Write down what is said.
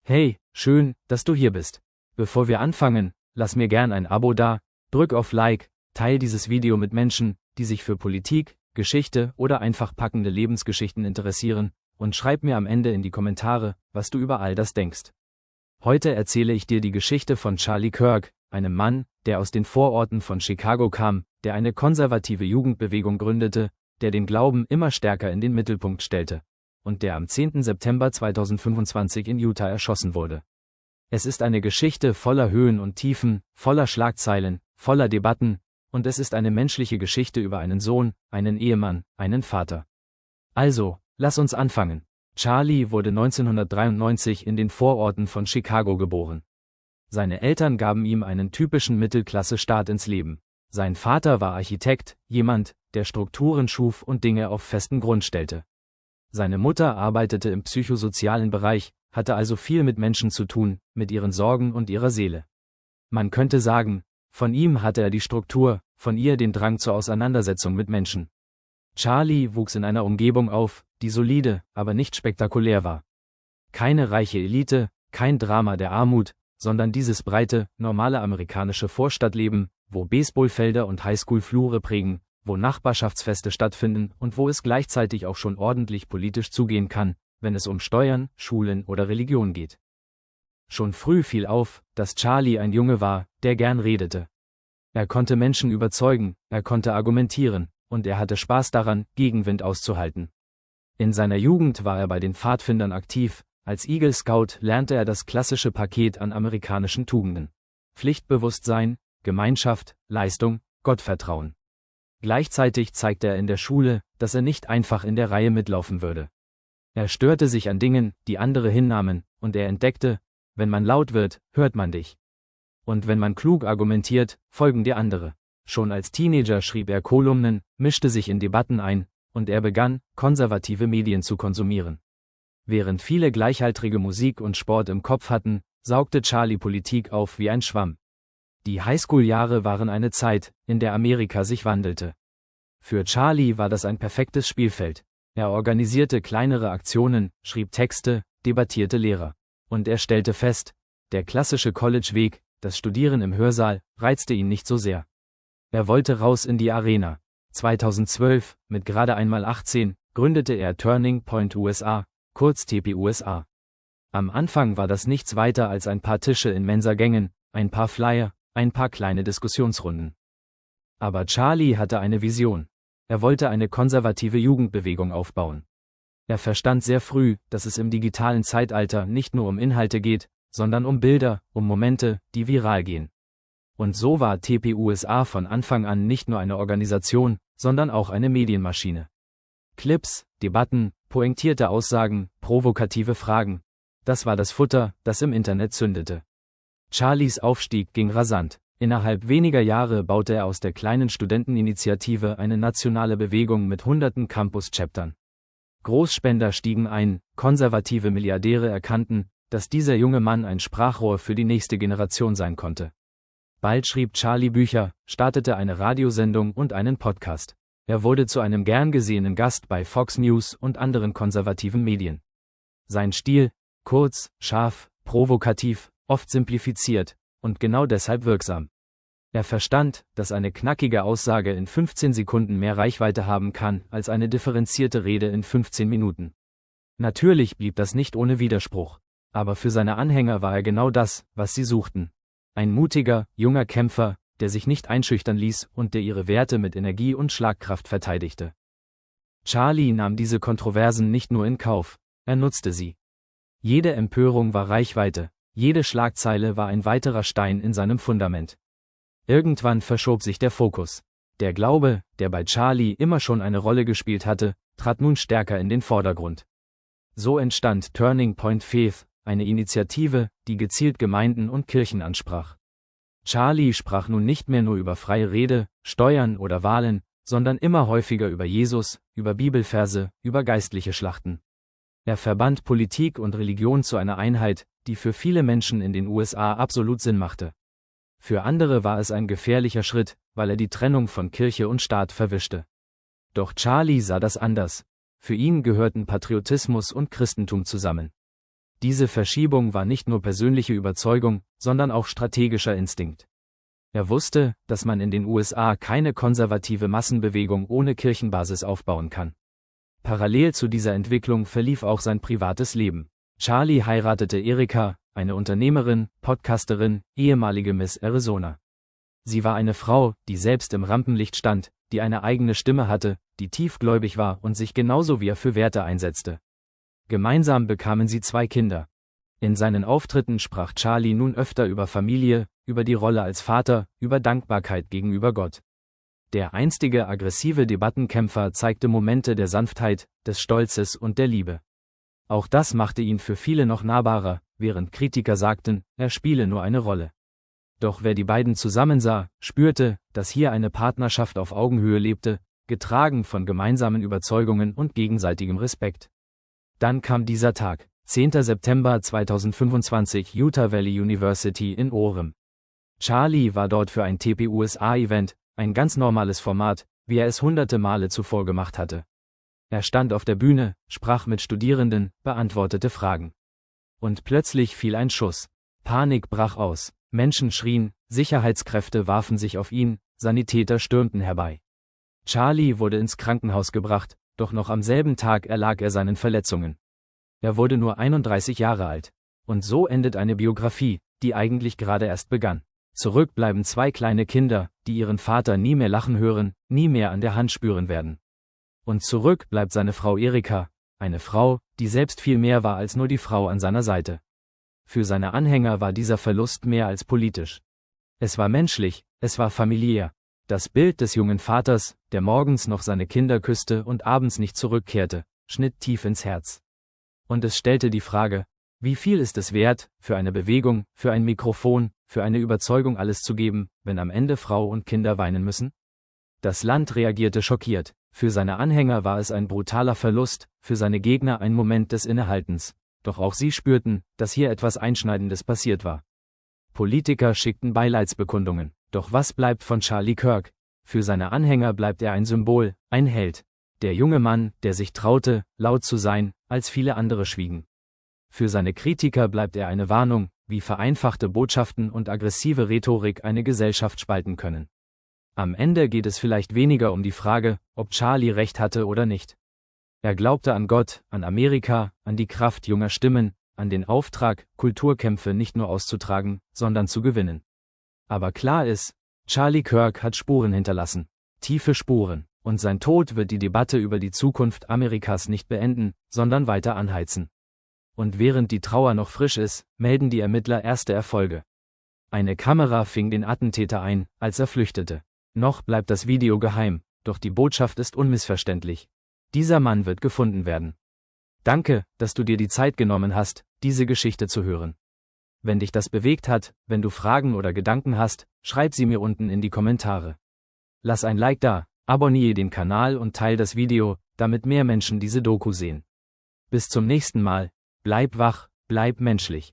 Hey, schön, dass du hier bist. Bevor wir anfangen, lass mir gern ein Abo da, drück auf Like, teil dieses Video mit Menschen, die sich für Politik, Geschichte oder einfach packende Lebensgeschichten interessieren, und schreib mir am Ende in die Kommentare, was du über all das denkst. Heute erzähle ich dir die Geschichte von Charlie Kirk, einem Mann, der aus den Vororten von Chicago kam, der eine konservative Jugendbewegung gründete, der den Glauben immer stärker in den Mittelpunkt stellte, und der am 10. September 2025 in Utah erschossen wurde. Es ist eine Geschichte voller Höhen und Tiefen, voller Schlagzeilen, voller Debatten, und es ist eine menschliche Geschichte über einen Sohn, einen Ehemann, einen Vater. Also, lass uns anfangen. Charlie wurde 1993 in den Vororten von Chicago geboren. Seine Eltern gaben ihm einen typischen Mittelklasse-Start ins Leben. Sein Vater war Architekt, jemand, der Strukturen schuf und Dinge auf festen Grund stellte. Seine Mutter arbeitete im psychosozialen Bereich, hatte also viel mit Menschen zu tun, mit ihren Sorgen und ihrer Seele. Man könnte sagen, von ihm hatte er die Struktur, von ihr den Drang zur Auseinandersetzung mit Menschen. Charlie wuchs in einer Umgebung auf, die solide, aber nicht spektakulär war. Keine reiche Elite, kein Drama der Armut, sondern dieses breite, normale amerikanische Vorstadtleben, wo Baseballfelder und Highschool-Flure prägen, wo Nachbarschaftsfeste stattfinden und wo es gleichzeitig auch schon ordentlich politisch zugehen kann, wenn es um Steuern, Schulen oder Religion geht. Schon früh fiel auf, dass Charlie ein Junge war, der gern redete. Er konnte Menschen überzeugen, er konnte argumentieren, und er hatte Spaß daran, Gegenwind auszuhalten. In seiner Jugend war er bei den Pfadfindern aktiv, als Eagle Scout lernte er das klassische Paket an amerikanischen Tugenden: Pflichtbewusstsein, Gemeinschaft, Leistung, Gottvertrauen. Gleichzeitig zeigte er in der Schule, dass er nicht einfach in der Reihe mitlaufen würde. Er störte sich an Dingen, die andere hinnahmen, und er entdeckte: Wenn man laut wird, hört man dich. Und wenn man klug argumentiert, folgen dir andere. Schon als Teenager schrieb er Kolumnen, mischte sich in Debatten ein, und er begann, konservative Medien zu konsumieren. Während viele Gleichaltrige Musik und Sport im Kopf hatten, saugte Charlie Politik auf wie ein Schwamm. Die Highschool-Jahre waren eine Zeit, in der Amerika sich wandelte. Für Charlie war das ein perfektes Spielfeld. Er organisierte kleinere Aktionen, schrieb Texte, debattierte Lehrer. Und er stellte fest, der klassische College-Weg, das Studieren im Hörsaal, reizte ihn nicht so sehr. Er wollte raus in die Arena. 2012, mit gerade einmal 18, gründete er Turning Point USA, kurz TPUSA. Am Anfang war das nichts weiter als ein paar Tische in Mensagängen, ein paar Flyer, ein paar kleine Diskussionsrunden. Aber Charlie hatte eine Vision. Er wollte eine konservative Jugendbewegung aufbauen. Er verstand sehr früh, dass es im digitalen Zeitalter nicht nur um Inhalte geht, sondern um Bilder, um Momente, die viral gehen. Und so war TPUSA von Anfang an nicht nur eine Organisation, sondern auch eine Medienmaschine. Clips, Debatten, pointierte Aussagen, provokative Fragen. Das war das Futter, das im Internet zündete. Charlies Aufstieg ging rasant. Innerhalb weniger Jahre baute er aus der kleinen Studenteninitiative eine nationale Bewegung mit hunderten Campus-Chaptern. Großspender stiegen ein, konservative Milliardäre erkannten, dass dieser junge Mann ein Sprachrohr für die nächste Generation sein konnte. Bald schrieb Charlie Bücher, startete eine Radiosendung und einen Podcast. Er wurde zu einem gern gesehenen Gast bei Fox News und anderen konservativen Medien. Sein Stil: kurz, scharf, provokativ, oft simplifiziert, und genau deshalb wirksam. Er verstand, dass eine knackige Aussage in 15 Sekunden mehr Reichweite haben kann, als eine differenzierte Rede in 15 Minuten. Natürlich blieb das nicht ohne Widerspruch. Aber für seine Anhänger war er genau das, was sie suchten. Ein mutiger, junger Kämpfer, der sich nicht einschüchtern ließ und der ihre Werte mit Energie und Schlagkraft verteidigte. Charlie nahm diese Kontroversen nicht nur in Kauf, er nutzte sie. Jede Empörung war Reichweite, jede Schlagzeile war ein weiterer Stein in seinem Fundament. Irgendwann verschob sich der Fokus. Der Glaube, der bei Charlie immer schon eine Rolle gespielt hatte, trat nun stärker in den Vordergrund. So entstand Turning Point Faith, eine Initiative, die gezielt Gemeinden und Kirchen ansprach. Charlie sprach nun nicht mehr nur über freie Rede, Steuern oder Wahlen, sondern immer häufiger über Jesus, über Bibelverse, über geistliche Schlachten. Er verband Politik und Religion zu einer Einheit, die für viele Menschen in den USA absolut Sinn machte. Für andere war es ein gefährlicher Schritt, weil er die Trennung von Kirche und Staat verwischte. Doch Charlie sah das anders. Für ihn gehörten Patriotismus und Christentum zusammen. Diese Verschiebung war nicht nur persönliche Überzeugung, sondern auch strategischer Instinkt. Er wusste, dass man in den USA keine konservative Massenbewegung ohne Kirchenbasis aufbauen kann. Parallel zu dieser Entwicklung verlief auch sein privates Leben. Charlie heiratete Erika, eine Unternehmerin, Podcasterin, ehemalige Miss Arizona. Sie war eine Frau, die selbst im Rampenlicht stand, die eine eigene Stimme hatte, die tiefgläubig war und sich genauso wie er für Werte einsetzte. Gemeinsam bekamen sie 2 Kinder. In seinen Auftritten sprach Charlie nun öfter über Familie, über die Rolle als Vater, über Dankbarkeit gegenüber Gott. Der einstige aggressive Debattenkämpfer zeigte Momente der Sanftheit, des Stolzes und der Liebe. Auch das machte ihn für viele noch nahbarer, während Kritiker sagten, er spiele nur eine Rolle. Doch wer die beiden zusammensah, spürte, dass hier eine Partnerschaft auf Augenhöhe lebte, getragen von gemeinsamen Überzeugungen und gegenseitigem Respekt. Dann kam dieser Tag, 10. September 2025, Utah Valley University in Orem. Charlie war dort für ein TPUSA-Event, ein ganz normales Format, wie er es hunderte Male zuvor gemacht hatte. Er stand auf der Bühne, sprach mit Studierenden, beantwortete Fragen. Und plötzlich fiel ein Schuss. Panik brach aus, Menschen schrien, Sicherheitskräfte warfen sich auf ihn, Sanitäter stürmten herbei. Charlie wurde ins Krankenhaus gebracht, doch noch am selben Tag erlag er seinen Verletzungen. Er wurde nur 31 Jahre alt. Und so endet eine Biografie, die eigentlich gerade erst begann. Zurück bleiben 2 kleine Kinder, die ihren Vater nie mehr lachen hören, nie mehr an der Hand spüren werden. Und zurück bleibt seine Frau Erika, eine Frau, die selbst viel mehr war als nur die Frau an seiner Seite. Für seine Anhänger war dieser Verlust mehr als politisch. Es war menschlich, es war familiär. Das Bild des jungen Vaters, der morgens noch seine Kinder küsste und abends nicht zurückkehrte, schnitt tief ins Herz. Und es stellte die Frage, wie viel ist es wert, für eine Bewegung, für ein Mikrofon, für eine Überzeugung alles zu geben, wenn am Ende Frau und Kinder weinen müssen? Das Land reagierte schockiert, für seine Anhänger war es ein brutaler Verlust, für seine Gegner ein Moment des Innehaltens, doch auch sie spürten, dass hier etwas Einschneidendes passiert war. Politiker schickten Beileidsbekundungen, doch was bleibt von Charlie Kirk? Für seine Anhänger bleibt er ein Symbol, ein Held. Der junge Mann, der sich traute, laut zu sein, als viele andere schwiegen. Für seine Kritiker bleibt er eine Warnung, wie vereinfachte Botschaften und aggressive Rhetorik eine Gesellschaft spalten können. Am Ende geht es vielleicht weniger um die Frage, ob Charlie recht hatte oder nicht. Er glaubte an Gott, an Amerika, an die Kraft junger Stimmen, an den Auftrag, Kulturkämpfe nicht nur auszutragen, sondern zu gewinnen. Aber klar ist, Charlie Kirk hat Spuren hinterlassen, tiefe Spuren, und sein Tod wird die Debatte über die Zukunft Amerikas nicht beenden, sondern weiter anheizen. Und während die Trauer noch frisch ist, melden die Ermittler erste Erfolge. Eine Kamera fing den Attentäter ein, als er flüchtete. Noch bleibt das Video geheim, doch die Botschaft ist unmissverständlich. Dieser Mann wird gefunden werden. Danke, dass du dir die Zeit genommen hast, diese Geschichte zu hören. Wenn dich das bewegt hat, wenn du Fragen oder Gedanken hast, schreib sie mir unten in die Kommentare. Lass ein Like da, abonniere den Kanal und teile das Video, damit mehr Menschen diese Doku sehen. Bis zum nächsten Mal, bleib wach, bleib menschlich.